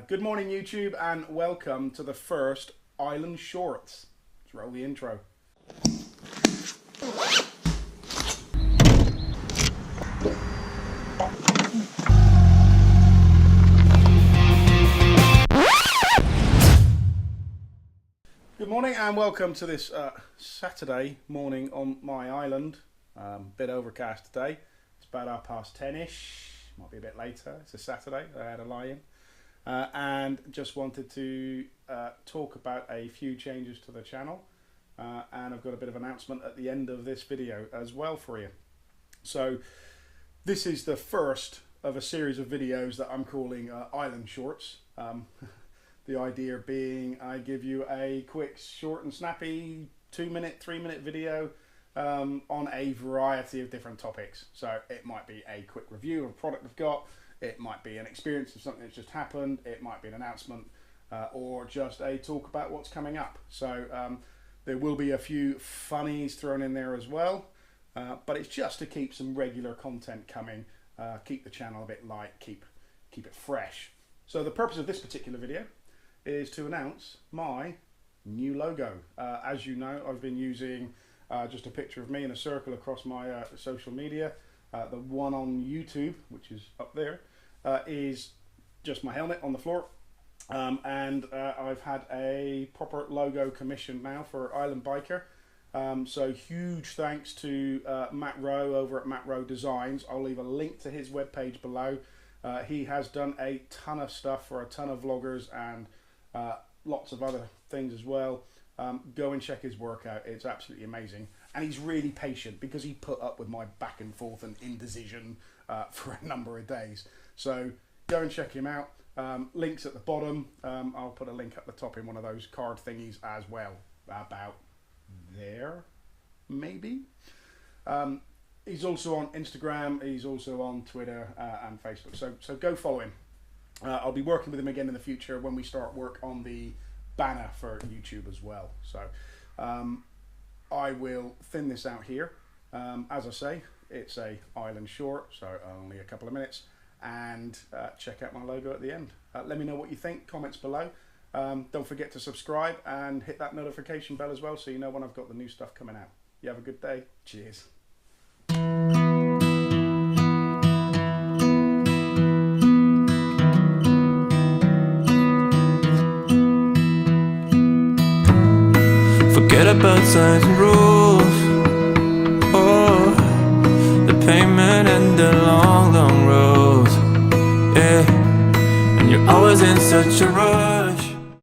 Good morning YouTube and welcome to the first Island Shorts. Let's roll the intro. Good morning and welcome to this Saturday morning on my island. Bit overcast today. It's about 10:30ish. Might be a bit later. It's a Saturday. I had a lie-in. And just wanted to talk about a few changes to the channel, and I've got a bit of announcement at the end of this video as well for you. So this is the first of a series of videos that I'm calling Island Shorts. The idea being I give you a quick, short and snappy 2-minute, 3-minute video on a variety of different topics. So it might be a quick review of a product I've got. It might be an experience of something that's just happened. It might be an announcement or just a talk about what's coming up. So there will be a few funnies thrown in there as well, but it's just to keep some regular content coming, keep the channel a bit light, keep it fresh. So the purpose of this particular video is to announce my new logo. As you know, I've been using just a picture of me in a circle across my social media. The one on YouTube, which is up there, is just my helmet on the floor, and I've had a proper logo commissioned now for Island Biker. So huge thanks to Matt Rowe over at Matt Rowe Designs. I'll leave a link to his webpage below. He has done a ton of stuff for a ton of vloggers and lots of other things as well. Go and check his work out. It's absolutely amazing. And he's really patient because he put up with my back and forth and indecision for a number of days. So go and check him out. Links at the bottom. I'll put a link at the top in one of those card thingies as well. About there, maybe. He's also on Instagram. He's also on Twitter and Facebook. So go follow him. I'll be working with him again in the future when we start work on the banner for YouTube as well. So I will thin this out here. As I say, it's a island short, so only a couple of minutes, and check out my logo at the end. Let me know what you think, comments below. Don't forget to subscribe and hit that notification bell as well so you know when I've got the new stuff coming out. You have a good day. Cheers. Forget about signs and rules, oh, the pavement and the long, long roads, yeah, and you're always in such a rush.